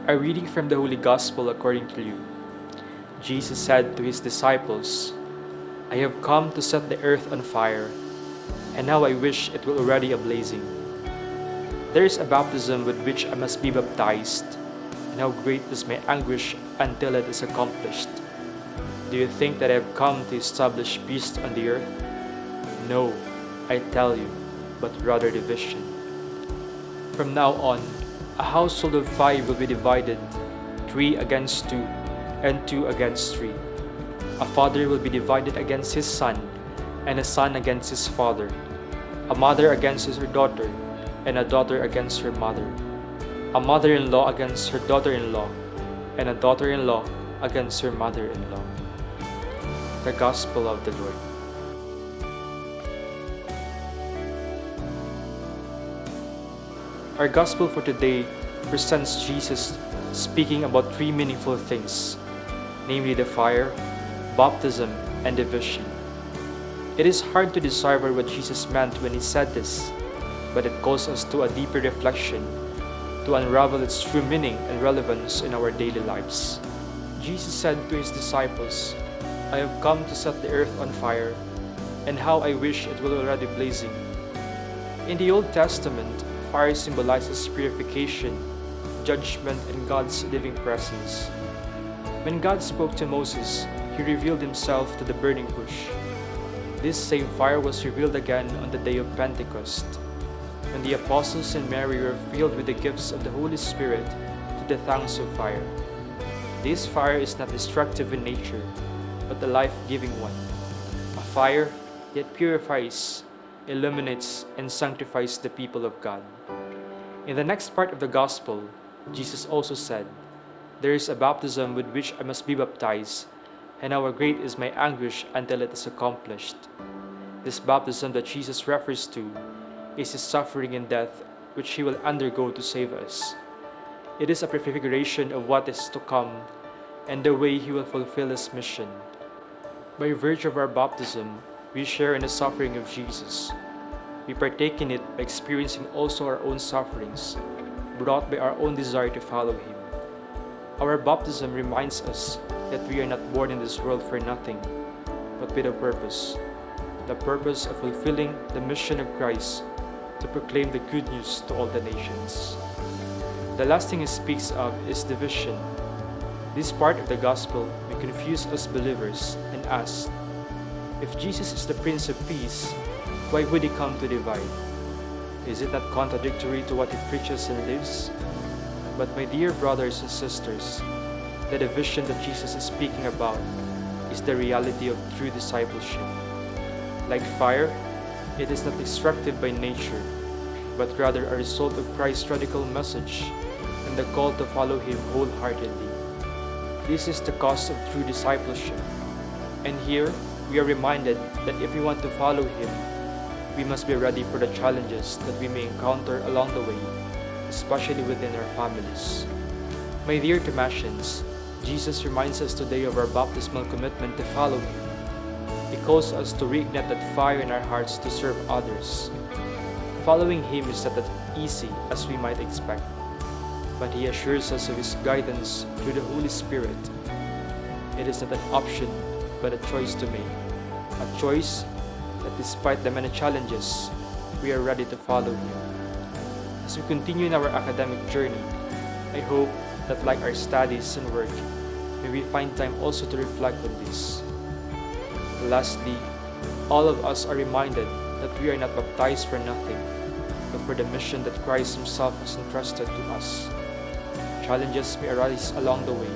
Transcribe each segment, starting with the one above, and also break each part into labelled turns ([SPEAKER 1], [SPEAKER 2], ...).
[SPEAKER 1] A reading from the Holy Gospel according to Luke. Jesus said to his disciples, "I have come to set the earth on fire, and now I wish it were already ablazing. There is a baptism with which I must be baptized, and how great is my anguish until it is accomplished. Do you think that I have come to establish peace on the earth? No, I tell you, but rather division. From now on, a household of 5 will be divided, 3 against 2, and 2 against 3. A father will be divided against his son, and a son against his father, a mother against her daughter, and a daughter against her mother, a mother-in-law against her daughter-in-law, and a daughter-in-law against her mother-in-law." The Gospel of the Lord. Our Gospel for today presents Jesus speaking about 3 meaningful things, namely the fire, baptism, and division. It is hard to decipher what Jesus meant when he said this, but it calls us to a deeper reflection to unravel its true meaning and relevance in our daily lives. Jesus said to his disciples, "I have come to set the earth on fire, and how I wish it were already blazing." In the Old Testament, fire symbolizes purification, judgment, and God's living presence. When God spoke to Moses, he revealed himself to the burning bush. This same fire was revealed again on the day of Pentecost, when the apostles and Mary were filled with the gifts of the Holy Spirit to the tongues of fire. This fire is not destructive in nature, but a life-giving one. A fire that purifies, illuminates, and sanctifies the people of God. In the next part of the Gospel, Jesus also said, "There is a baptism with which I must be baptized, and how great is my anguish until it is accomplished." This baptism that Jesus refers to is his suffering and death, which he will undergo to save us. It is a prefiguration of what is to come and the way he will fulfill his mission. By virtue of our baptism, we share in the suffering of Jesus. We partake in it by experiencing also our own sufferings, brought by our own desire to follow him. Our baptism reminds us that we are not born in this world for nothing, but with a purpose. The purpose of fulfilling the mission of Christ to proclaim the good news to all the nations. The last thing he speaks of is division. This part of the Gospel may confuse us believers and ask, if Jesus is the Prince of Peace, why would he come to divide? Is it not contradictory to what he preaches and lives? But my dear brothers and sisters, the division that Jesus is speaking about is the reality of true discipleship. Like fire, it is not destructive by nature, but rather a result of Christ's radical message and the call to follow him wholeheartedly. This is the cost of true discipleship. And here, we are reminded that if we want to follow him, we must be ready for the challenges that we may encounter along the way, especially within our families. My dear Thomasians, Jesus reminds us today of our baptismal commitment to follow him. He calls us to reignite that fire in our hearts to serve others. Following him is not as easy as we might expect, but he assures us of his guidance through the Holy Spirit. It is not an option, but a choice to make. A choice that despite the many challenges, we are ready to follow him. As we continue in our academic journey, I hope that like our studies and work, may we find time also to reflect on this. Lastly, all of us are reminded that we are not baptized for nothing, but for the mission that Christ himself has entrusted to us. Challenges may arise along the way,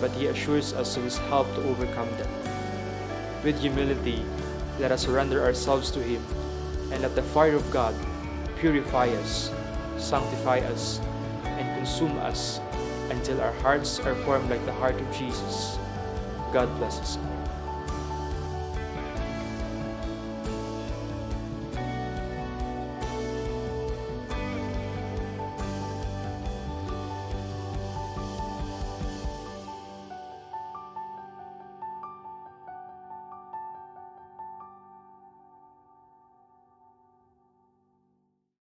[SPEAKER 1] but he assures us of his help to overcome them. With humility, let us surrender ourselves to him, and let the fire of God purify us, sanctify us, and consume us until our hearts are formed like the heart of Jesus. God bless us all.